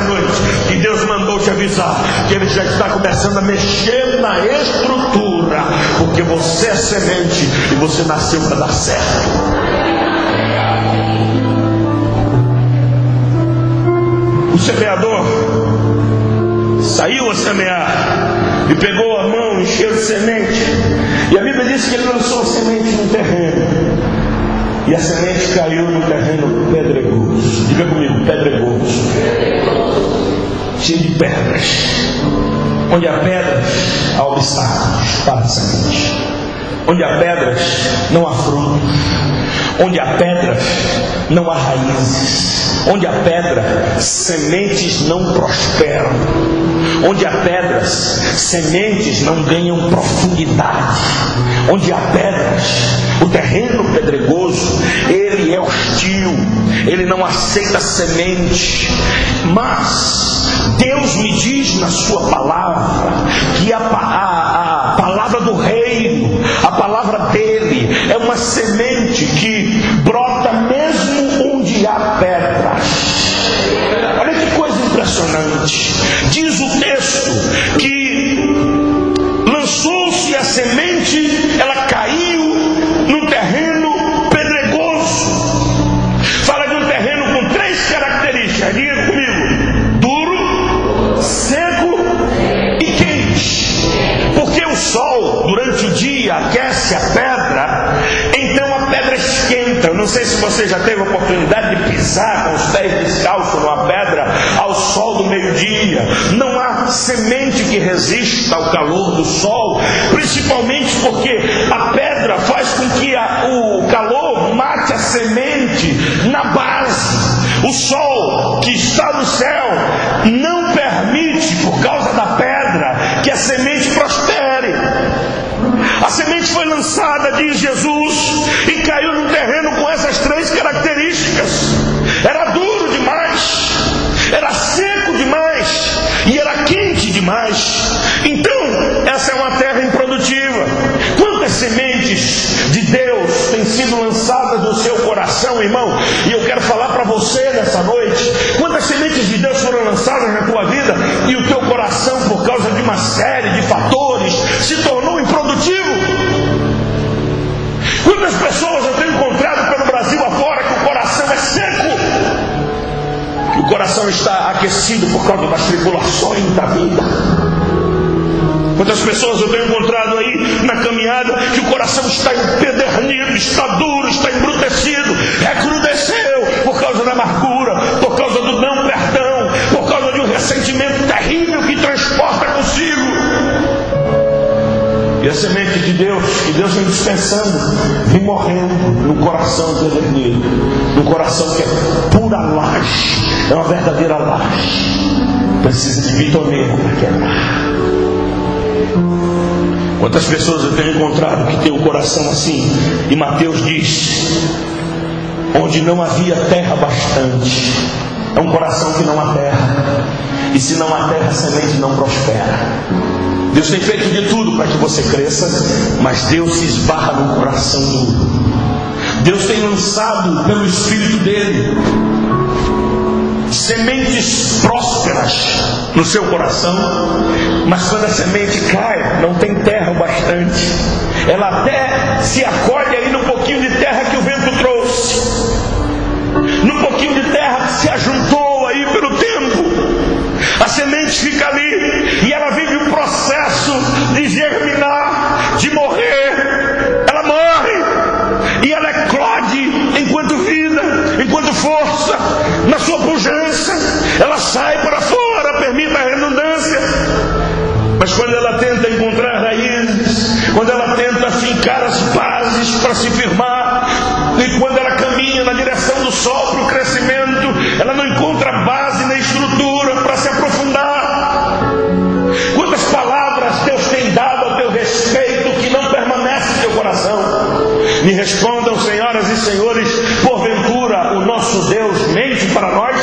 noite que Deus mandou te avisar que Ele já está começando a mexer na estrutura, porque você é semente e você nasceu para dar certo. O semeador saiu a semear e pegou a mão, encheu de semente, e a Bíblia diz que ele lançou a semente no terreno, e a semente caiu no terreno pedregoso. Diga comigo, pedregoso, cheio de pedras. Onde há pedras, há obstáculos para a semente. Onde há pedras, não há frutos. Onde há pedras, não há raízes. Onde há pedra, sementes não prosperam. Onde há pedras, sementes não ganham profundidade. Onde há pedras, o terreno pedregoso, ele é hostil, ele não aceita semente. Mas Deus me diz na sua palavra que a palavra do reino, a palavra dele, é uma semente que brota mesmo onde há pedras. Olha que coisa impressionante. Diz o texto que lançou-se a semente, ela caiu no terreno pedregoso. Fala de um terreno com 3 características. Diga comigo: duro, seco e quente. Porque o sol durante o dia aquece a pedra, então a pedra esquenta. Eu não sei se você já teve a oportunidade de pisar com os pés descalços numa pedra ao sol do meio-dia. Não há semente que resista ao calor do sol, principalmente porque a pedra faz com que o calor mate a semente na base. O sol que está no céu não permite, por causa da pedra, que a semente prospere. A semente foi lançada, diz Jesus, e caiu no terreno com essas 3 características. Era duro demais, era seco demais e era quente demais. Então, essa é uma terra improdutiva. Quantas sementes de Deus têm sido lançadas no seu coração, irmão? E eu quero falar para você nessa noite: quantas sementes de Deus foram lançadas na tua vida e o teu coração, por causa de uma série de fatores, se tornou improdutivo? Quantas pessoas eu tenho encontrado pelo Brasil afora que o coração é seco, que o coração está aquecido por causa das tribulações da vida? Quantas pessoas eu tenho encontrado aí na caminhada que o coração está empedernido, está duro, está embrutecido, recrudesceu por causa da amargura, por causa do não perdão, por causa de um ressentimento terrível que transporta consigo. E a semente de Deus, que Deus vem dispensando, vem morrendo no coração empedernido, no coração que é pura laje, é uma verdadeira laje, precisa de bitoneiro para quebrar. Quantas pessoas eu tenho encontrado que tem o coração assim? E Mateus diz: onde não havia terra bastante. É um coração que não há terra, e se não há terra, a semente não prospera. Deus tem feito de tudo para que você cresça, mas Deus se esbarra no coração duro. Deus tem lançado pelo Espírito dele sementes prósperas no seu coração, mas quando a semente cai, não tem terra o bastante. Ela até se acolhe aí no pouquinho de terra que o vento trouxe, no pouquinho de terra que se ajuntou aí pelo tempo. A semente fica ali e ela vive o processo de germinar, de morrer. Ela morre e ela eclode enquanto vida, enquanto força, na sua pujança. Ela sai para fora, permita a redundância. Mas quando ela tenta encontrar raízes, quando ela tenta fincar as bases para se firmar, e quando ela caminha na direção do sol para o crescimento, ela não encontra base nem estrutura para se aprofundar. Quantas palavras Deus tem dado ao teu respeito que não permanece no teu coração? Me respondam, senhoras e senhores: porventura o nosso Deus mente para nós?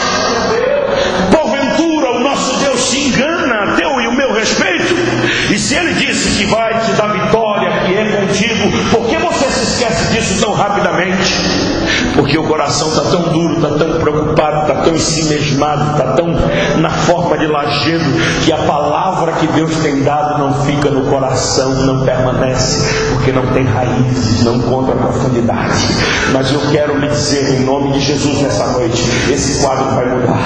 Porventura o nosso Deus se engana a teu e o meu respeito? E se Ele disse que vai te dar vitória, que é contigo, por que você se esquece disso tão rapidamente? Porque porque o coração está tão duro, está tão preocupado, está tão ensimesmado, está tão na forma de lajedo, que a palavra que Deus tem dado não fica no coração, não permanece, porque não tem raízes, não encontra profundidade. Mas eu quero lhe dizer em nome de Jesus nessa noite, esse quadro vai mudar.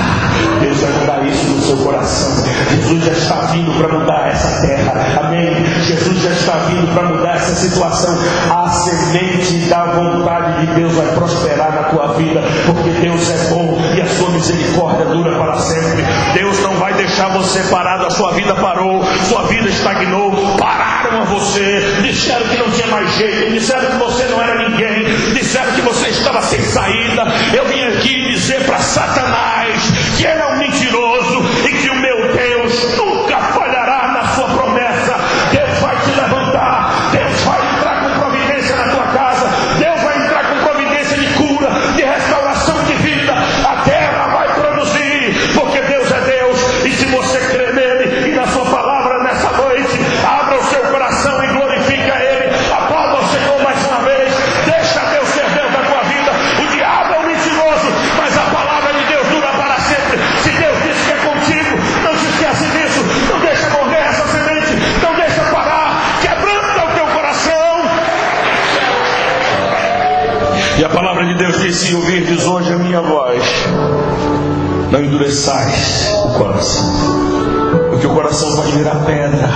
Deus vai mudar isso no seu coração. Jesus já está vindo para mudar essa terra, amém? Jesus já está vindo para mudar essa situação. A semente da vontade de Deus vai prosperar na tua vida, porque Deus é bom e a sua misericórdia dura para sempre. Deus não vai deixar você parado. A sua vida parou, sua vida estagnou, pararam a você, disseram que não tinha mais jeito, disseram que você não era ninguém, disseram que você estava sem saída. Eu vim aqui dizer para Satanás que ele é um mentiroso e que o meu Deus nunca falhará na sua promessa. Deus vai te levantar, Deus vai entrar com providência na tua casa, Deus vai entrar com providência de cura, de restauração de vida. A terra vai produzir, porque Deus é Deus. E se você crê nele e na sua palavra nessa noite, abra o seu coração e glorifica ele. Aplauda o Senhor mais uma vez. Deixa Deus ser Deus na tua vida. O diabo é um mentiroso, mas a palavra de Deus dura para sempre. Se Deus disse que é contigo, não se esquece disso. Não deixa morrer essa semente, não deixa parar. Quebranta o teu coração. E a palavra de Deus diz: se ouvirdes hoje a minha voz, não endureçais o coração, porque o coração pode virar pedra.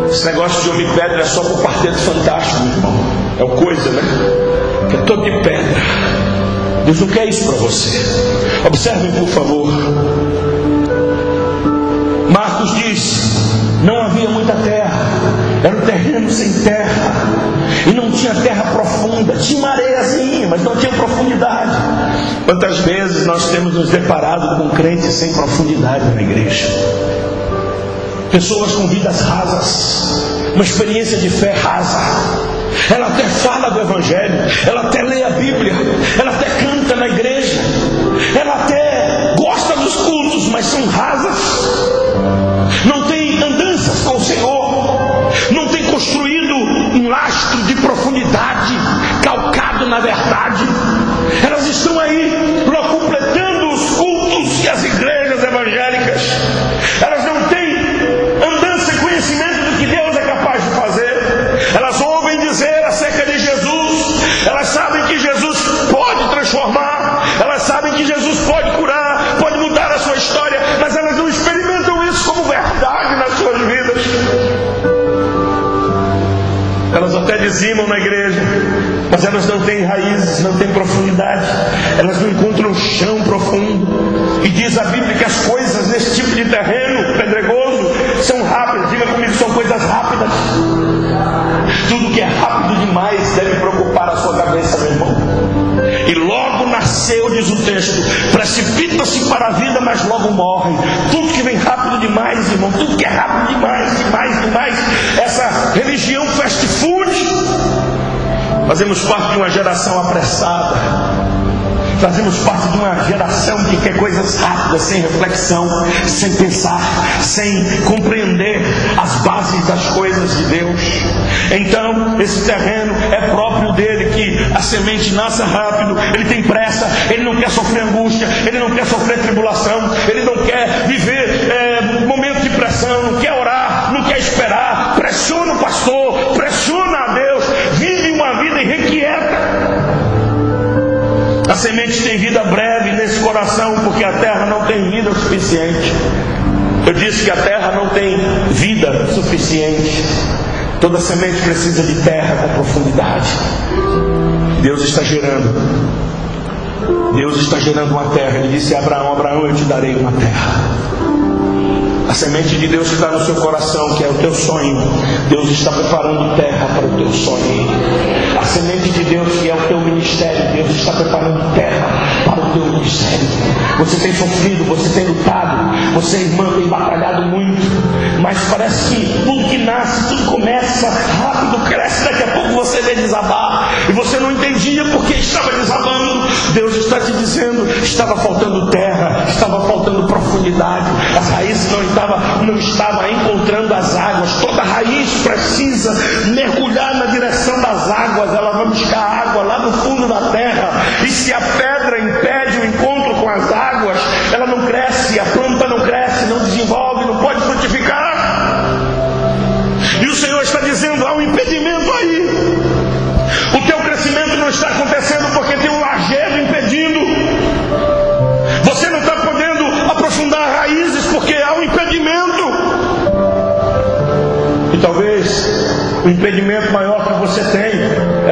Esse negócio de homem pedra é só para o Quarteto Fantástico, meu irmão. É uma coisa, né? Que é todo de pedra. Deus não quer isso para você. Observem, por favor. Marcos diz: não havia muita terra, era um terreno sem terra, e não tinha terra profunda. Tinha uma areiazinha, mas não tinha profundidade. Quantas vezes nós temos nos deparado com crentes sem profundidade na igreja? Pessoas com vidas rasas, uma experiência de fé rasa. Ela até fala do Evangelho, ela até lê a Bíblia, ela até canta na igreja, ela até gosta dos cultos, mas são rasas. Não tem andanças com o Senhor, não tem construído um lastro de profundidade calcado na verdade. Elas estão aí completando os cultos e as igrejas evangélicas. Elas não têm andança e conhecimento do que Deus é capaz de fazer. Elas ouvem dizer acerca de Jesus, elas sabem que Jesus pode transformar, elas sabem que Jesus pode curar, pode mudar a sua história, mas elas não experimentam isso como verdade nas suas vidas. Elas até dizimam na igreja, mas elas não têm raízes, não têm profundidade, elas não encontram chão profundo. E diz a Bíblia que as coisas nesse tipo de terreno pedregoso são rápidas. Diga comigo, são coisas rápidas. Tudo que é rápido demais deve preocupar a sua cabeça, meu irmão. E logo nasceu, diz o texto, precipita-se para a vida, mas logo morre. Tudo que vem rápido demais, irmão, tudo que é rápido demais, demais. Essa religião fast food. Fazemos parte de uma geração apressada. Fazemos parte de uma geração que quer coisas rápidas, sem reflexão, sem pensar, sem compreender as bases das coisas de Deus. Então, esse terreno é próprio dele, que a semente nasce rápido, ele tem pressa, ele não quer sofrer angústia, ele não quer sofrer tribulação, ele não quer viver momento de pressão, não quer orar, não quer esperar, pressiona o pastor, pressiona a Deus, vive uma vida irrequieta. A semente tem vida breve nesse coração, porque a terra não tem vida suficiente. Eu disse que a terra não tem vida suficiente. Toda semente precisa de terra com profundidade. Deus está gerando uma terra. Ele disse a Abraão: Abraão, eu te darei uma terra. A semente de Deus que está no seu coração, que é o teu sonho, Deus está preparando terra para o teu sonho. A semente de Deus que é o teu ministério, Deus está preparando terra para o teu ministério. Você tem sofrido, você tem lutado, você, irmã, tem batalhado muito, mas parece que tudo que nasce, tudo começa rápido, cresce, daqui a pouco você vê desabar, e você não entendia porque estava desabando. Deus está te dizendo, estava faltando terra, estava faltando profundidade, as raízes não estava encontrando as águas. Toda raiz precisa mergulhar na direção das águas. Ela vai buscar água lá no fundo da terra.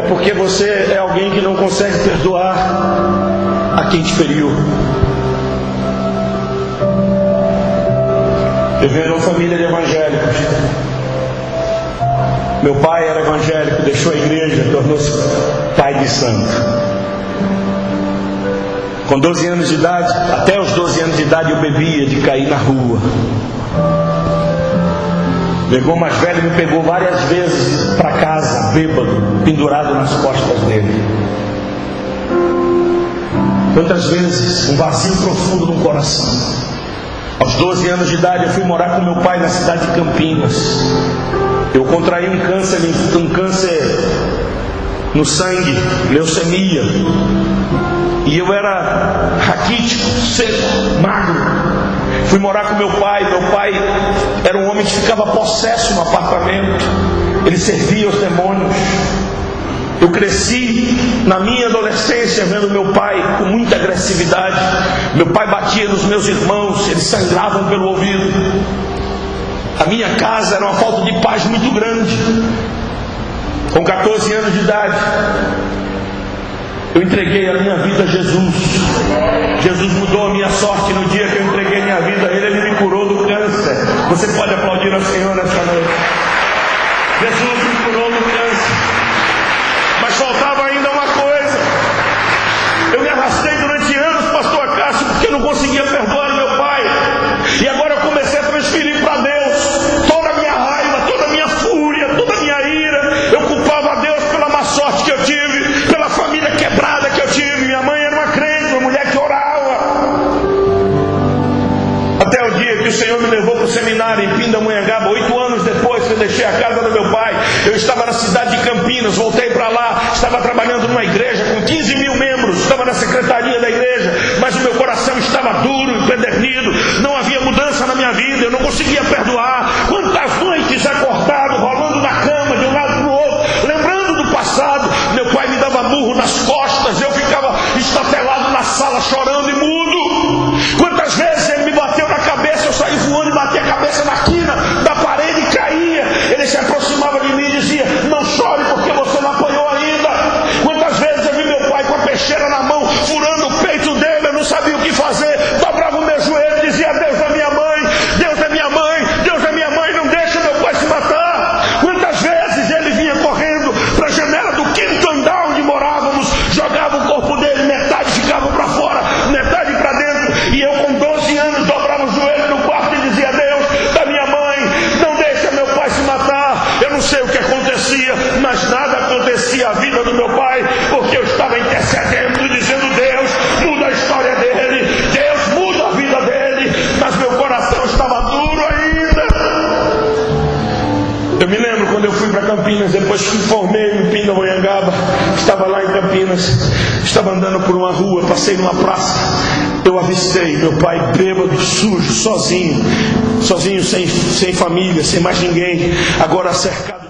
porque você é alguém que não consegue perdoar a quem te feriu. Eu venho de uma família de evangélicos. Meu pai era evangélico, deixou a igreja, tornou-se pai de santo. Com 12 anos de idade, até os 12 anos de idade eu bebia de cair na rua. Meu irmão mais velho me pegou várias vezes para casa, bêbado, pendurado nas costas dele. Quantas vezes um vazio profundo no coração. Aos 12 anos de idade eu fui morar com meu pai na cidade de Campinas. Eu contraí um câncer no sangue, leucemia. E eu era raquítico, seco, magro. Fui morar com meu pai. Meu pai era um homem que ficava possesso no apartamento. Ele servia aos demônios. Eu cresci na minha adolescência vendo meu pai com muita agressividade. Meu pai batia nos meus irmãos, eles sangravam pelo ouvido. A minha casa era uma falta de paz muito grande. Com 14 anos de idade, eu entreguei a minha vida a Jesus. Jesus mudou a minha sorte no dia que eu entreguei minha vida a Ele. Ele me curou do câncer. Você pode aplaudir ao Senhor nessa noite. Jesus me curou do câncer. Mas faltava ainda uma coisa. Eu me arrastei durante anos, pastor Cássio, porque eu não conseguia perdoar meu pai. E agora eu comecei a transferir para Deus toda a minha raiva, toda a minha fúria, toda a minha ira. Eu culpava a Deus pela má sorte que eu tive, pela família quebrada que eu tive. Minha mãe era uma crente, uma mulher que orava. Até o dia que o Senhor me levou para o seminário em Pindamonhangaba, 8 anos depois que eu deixei a casa do meu pai. Eu estava na cidade de Campinas, voltei para lá, estava trabalhando numa igreja com 15 mil membros, estava na secretaria da igreja, mas o meu coração estava duro, empedernido, não havia mudança na minha vida, eu não conseguia perdoar. Quantas noites acordado, rolando na cama de um lado para o outro, lembrando do passado. Meu pai me dava murro nas costas, eu ficava estatelado na sala chorando e mudo. Quantas vezes ele me bateu na cabeça, eu saí voando e bati a cabeça na quina da parede e caía. Ele se aproximava de mim e dizia: não chore porque você não apanhou ainda. Quantas vezes eu vi meu pai com a peixeira na mão, furando o peito dele, eu não sabia o que fazer, dobrava o meu joelho e dizia: Deus é minha mãe, Deus é minha mãe, Deus é minha mãe, não deixa meu pai se matar. Quantas vezes ele vinha correndo para a janela do 5º andar onde morávamos, jogava o corpo dele, metade ficava para fora, metade para dentro, e eu com 12 anos dobrava o joelho no quarto e dizia: Deus da minha mãe, não deixa meu pai se matar. Eu não sei o que acontecia, mas nada acontecia a vida do meu pai, porque eu estava intercedendo, dizendo: Deus, muda a história dele, Deus, muda a vida dele, mas meu coração estava duro ainda. Eu me lembro quando eu fui para Campinas, depois que me formei em Pindamonhangaba, estava lá em Campinas, estava andando por uma rua, passei numa praça, eu avistei meu pai bêbado, sujo, sozinho, sem família, sem mais ninguém, agora cercado